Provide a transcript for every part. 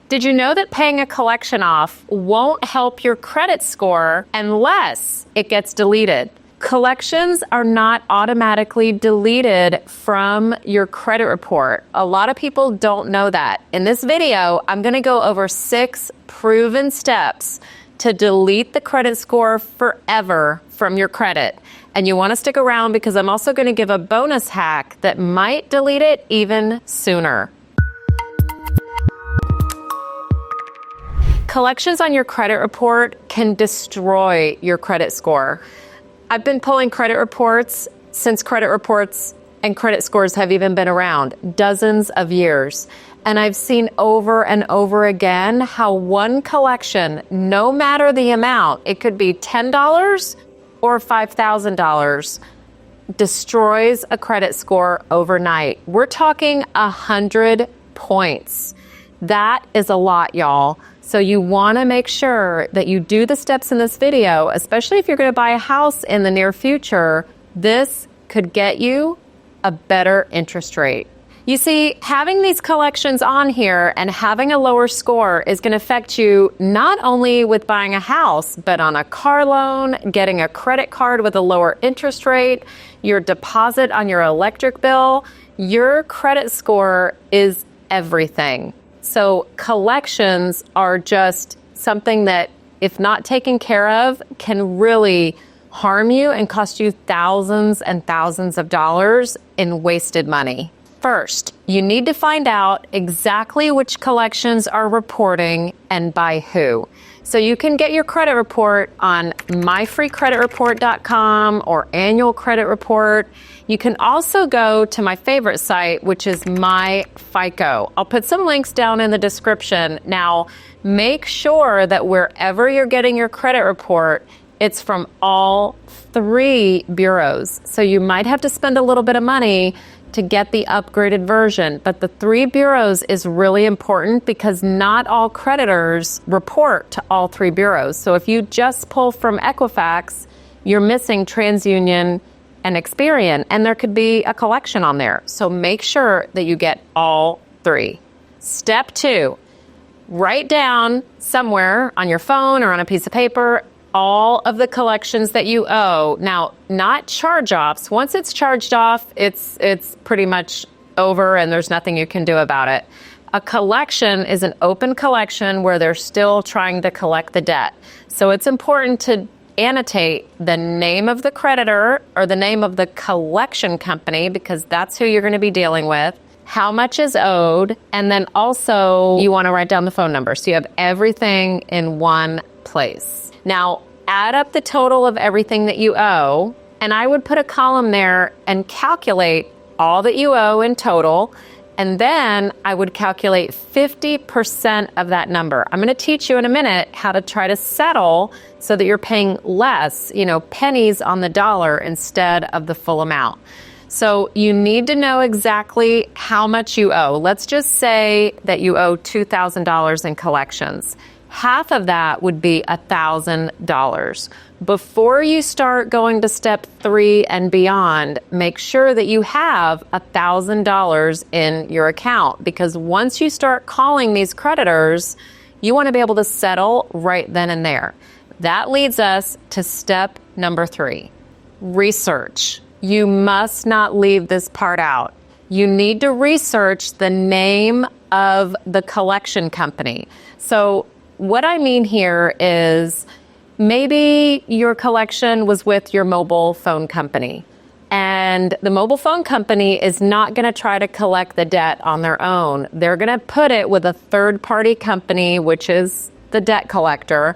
Did you know that paying a collection off won't help your credit score unless it gets deleted? Collections are not automatically deleted from your credit report. A lot of people don't know that. In this video, I'm going to go over 6 proven steps to delete the credit score forever from your credit. And you want to stick around because I'm also going to give a bonus hack that might delete it even sooner. Collections on your credit report can destroy your credit score. I've been pulling credit reports since credit reports and credit scores have even been around, dozens of years. And I've seen over and over again how one collection, no matter the amount, it could be $10 or $5,000, destroys a credit score overnight. We're talking 100 points. That is a lot, y'all. So you want to make sure that you do the steps in this video, especially if you're going to buy a house in the near future. This could get you a better interest rate. You see, having these collections on here and having a lower score is going to affect you not only with buying a house, but on a car loan, getting a credit card with a lower interest rate, your deposit on your electric bill. Your credit score is everything. So collections are just something that, if not taken care of, can really harm you and cost you thousands and thousands of dollars in wasted money. First, you need to find out exactly which collections are reporting and by who. So you can get your credit report on myfreecreditreport.com or annual credit report. You can also go to my favorite site, which is MyFICO. I'll put some links down in the description. Now, make sure that wherever you're getting your credit report, it's from all 3 bureaus. So you might have to spend a little bit of money to get the upgraded version. But the 3 bureaus is really important because not all creditors report to all 3 bureaus. So if you just pull from Equifax, you're missing TransUnion and Experian, and there could be a collection on there. So make sure that you get all 3. Step 2, write down somewhere on your phone or on a piece of paper all of the collections that you owe. Now, not charge-offs. Once it's charged off, it's pretty much over and there's nothing you can do about it. A collection is an open collection where they're still trying to collect the debt. So it's important to annotate the name of the creditor or the name of the collection company, because that's who you're going to be dealing with, how much is owed, and then also you want to write down the phone number so you have everything in one place. Now, add up the total of everything that you owe, and I would put a column there and calculate all that you owe in total, and then I would calculate 50% of that number. I'm going to teach you in a minute how to try to settle so that you're paying less, pennies on the dollar instead of the full amount. So you need to know exactly how much you owe. Let's just say that you owe $2,000 in collections. Half of that would be $1,000. Before you start going to step 3 and beyond, make sure that you have $1,000 in your account, because once you start calling these creditors, you want to be able to settle right then and there. That leads us to step number 3, research. You must not leave this part out. You need to research the name of the collection company. So what I mean here is maybe your collection was with your mobile phone company, and the mobile phone company is not going to try to collect the debt on their own. They're going to put it with a third-party company, which is the debt collector,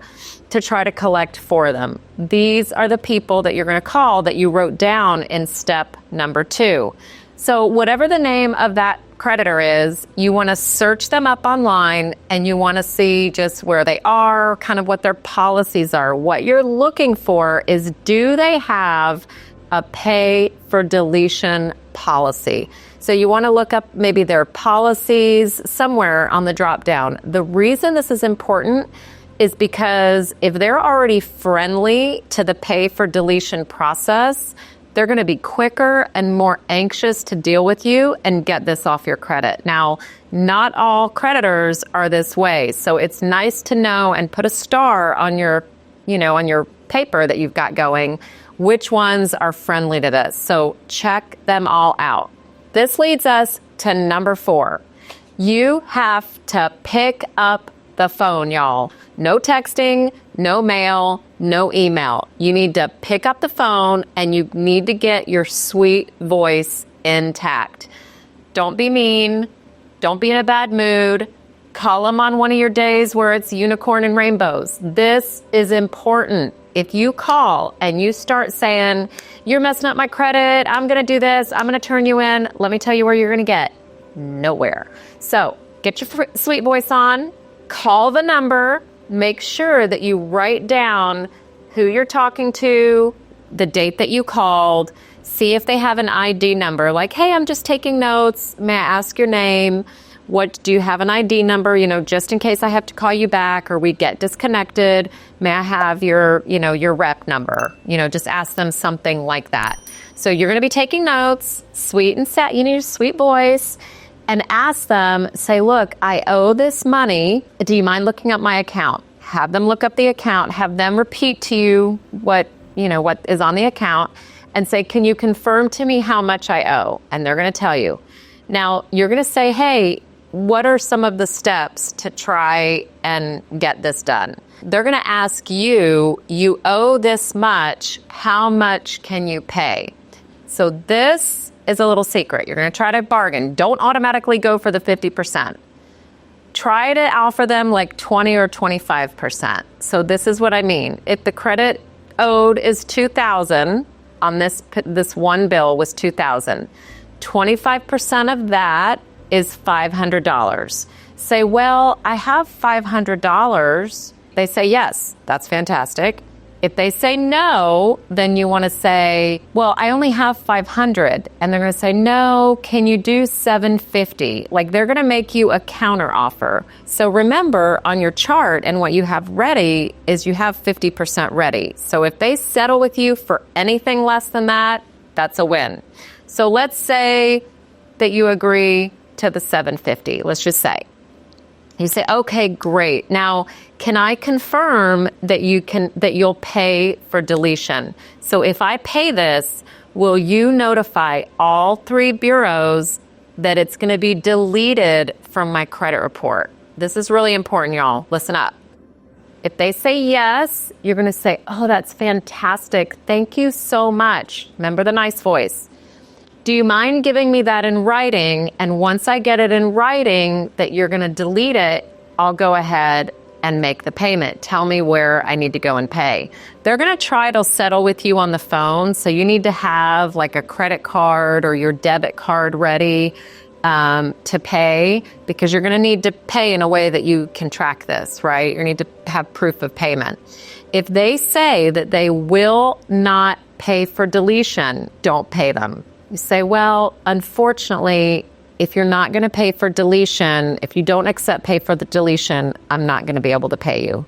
to try to collect for them. These are the people that you're going to call that you wrote down in step number 2. So whatever the name of that creditor is, you want to search them up online and you want to see just where they are, kind of what their policies are. What you're looking for is, do they have a pay-for-deletion policy? So you want to look up maybe their policies somewhere on the drop down. The reason this is important is because if they're already friendly to the pay-for-deletion process, they're going to be quicker and more anxious to deal with you and get this off your credit. Now, not all creditors are this way. So it's nice to know and put a star on your, on your paper that you've got going, which ones are friendly to this. So check them all out. This leads us to number 4. You have to pick up the phone, y'all. No texting, no mail, no email. You need to pick up the phone and you need to get your sweet voice intact. Don't be mean. Don't be in a bad mood. Call them on one of your days where it's unicorn and rainbows. This is important. If you call and you start saying, you're messing up my credit, I'm going to do this, I'm going to turn you in, let me tell you where you're going to get. Nowhere. So get your sweet voice on, call the number, make sure that you write down who you're talking to, the date that you called, see if they have an ID number, like, hey, I'm just taking notes, may I ask your name? What do you have an ID number, just in case I have to call you back or we get disconnected, may I have your rep number? Just ask them something like that. So you're going to be taking notes, sweet and sad, you need a sweet voice, and ask them, say, look, I owe this money. Do you mind looking up my account? Have them look up the account, have them repeat to you what is on the account and say, can you confirm to me how much I owe? And they're going to tell you. Now, you're going to say, hey, what are some of the steps to try and get this done? They're going to ask you, you owe this much, how much can you pay? So this is a little secret. You're going to try to bargain. Don't automatically go for the 50%. Try to offer them like 20 or 25%. So this is what I mean. If the credit owed is $2,000 on this one bill was $2,000, 25% of that is $500. Say, well, I have $500. They say, yes, that's fantastic. If they say no, then you want to say, well, I only have $500. And they're going to say, no, can you do $750? Like they're going to make you a counter offer. So remember on your chart and what you have ready is you have 50% ready. So if they settle with you for anything less than that, that's a win. So let's say that you agree to the $750, let's just say. You say, okay, great. Now, can I confirm that you'll pay for deletion? So if I pay this, will you notify all 3 bureaus that it's going to be deleted from my credit report? This is really important, y'all. Listen up. If they say yes, you're going to say, oh, that's fantastic. Thank you so much. Remember the nice voice. Do you mind giving me that in writing? And once I get it in writing that you're going to delete it, I'll go ahead and make the payment. Tell me where I need to go and pay. They're going to try to settle with you on the phone. So you need to have like a credit card or your debit card ready to pay, because you're going to need to pay in a way that you can track this, right? You need to have proof of payment. If they say that they will not pay for deletion, don't pay them. You say, well, unfortunately, if you're not going to pay for deletion, if you don't accept pay for the deletion, I'm not going to be able to pay you.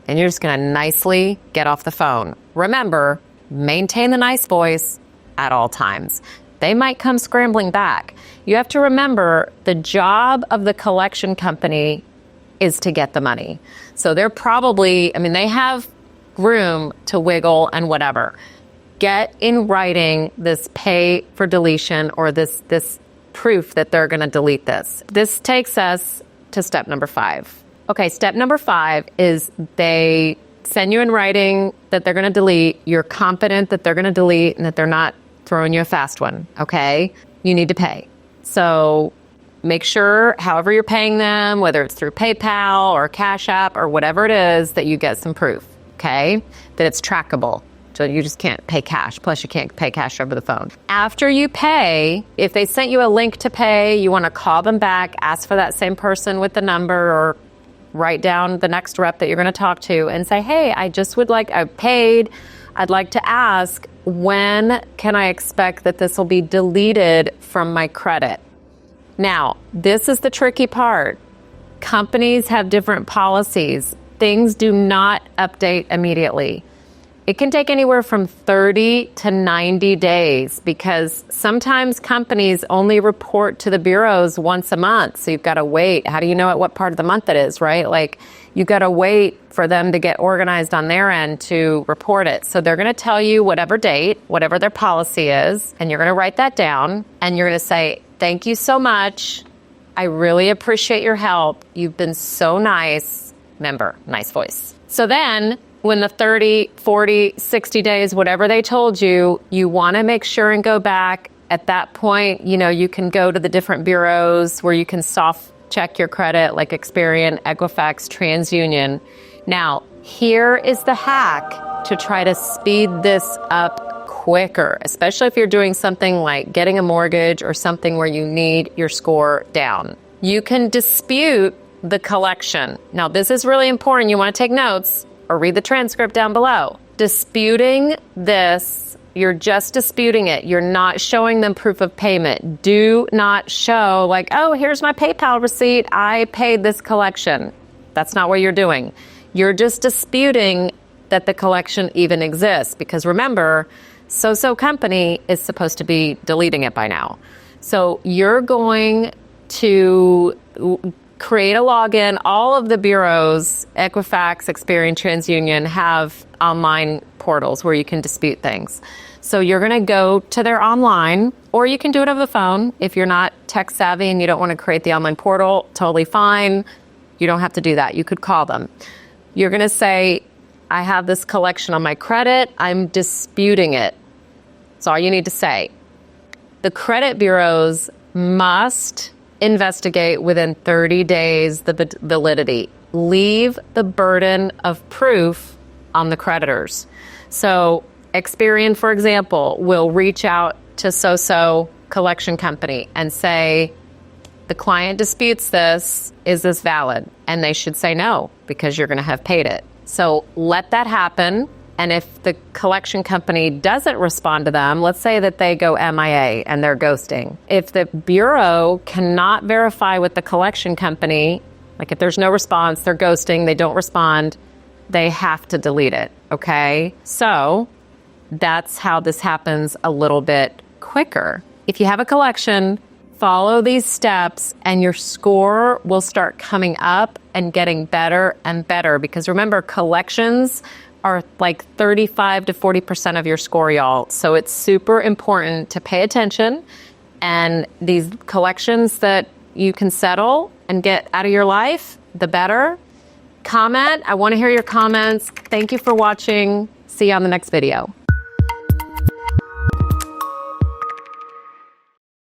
And you're just going to nicely get off the phone. Remember, maintain the nice voice at all times. They might come scrambling back. You have to remember the job of the collection company is to get the money. So they're probably, they have room to wiggle and whatever. Get in writing this pay for deletion or this proof that they're going to delete this. This takes us to step number 5. Okay, step number 5 is they send you in writing that they're going to delete. You're confident that they're going to delete and that they're not throwing you a fast one, okay? You need to pay. So make sure, however you're paying them, whether it's through PayPal or Cash App or whatever it is, that you get some proof, okay? That it's trackable. So you just can't pay cash. Plus, you can't pay cash over the phone. After you pay, if they sent you a link to pay, you want to call them back, ask for that same person with the number, or write down the next rep that you're going to talk to and say, hey, I paid. I'd like to ask, when can I expect that this will be deleted from my credit? Now, this is the tricky part. Companies have different policies. Things do not update immediately. It can take anywhere from 30 to 90 days because sometimes companies only report to the bureaus once a month. So you've got to wait. How do you know at what part of the month it is, right? Like you've got to wait for them to get organized on their end to report it. So they're going to tell you whatever date, whatever their policy is, and you're going to write that down and you're going to say, thank you so much. I really appreciate your help. You've been so nice. Remember, nice voice. So then when the 30, 40, 60 days, whatever they told you, you want to make sure and go back. At that point, you can go to the different bureaus where you can soft check your credit, like Experian, Equifax, TransUnion. Now, here is the hack to try to speed this up quicker, especially if you're doing something like getting a mortgage or something where you need your score down. You can dispute the collection. Now, this is really important. You want to take notes or read the transcript down below. Disputing this, you're just disputing it. You're not showing them proof of payment. Do not show like, oh, here's my PayPal receipt. I paid this collection. That's not what you're doing. You're just disputing that the collection even exists because remember, so company is supposed to be deleting it by now. So you're going to create a login. All of the bureaus, Equifax, Experian, TransUnion, have online portals where you can dispute things. So you're going to go to their online, or you can do it over the phone. If you're not tech savvy and you don't want to create the online portal, totally fine. You don't have to do that. You could call them. You're going to say, I have this collection on my credit. I'm disputing it. That's all you need to say. The credit bureaus must investigate within 30 days the validity. Leave the burden of proof on the creditors. So Experian, for example, will reach out to so collection company and say, the client disputes this. Is this valid? And they should say no because you're going to have paid it. So let that happen. And if the collection company doesn't respond to them, let's say that they go MIA and they're ghosting. If the bureau cannot verify with the collection company, like if there's no response, they're ghosting, they don't respond, they have to delete it, okay? So that's how this happens a little bit quicker. If you have a collection, follow these steps and your score will start coming up and getting better and better. Because remember, collections are like 35 to 40% of your score, y'all. So it's super important to pay attention. And these collections that you can settle and get out of your life, the better. Comment. I want to hear your comments. Thank you for watching. See you on the next video.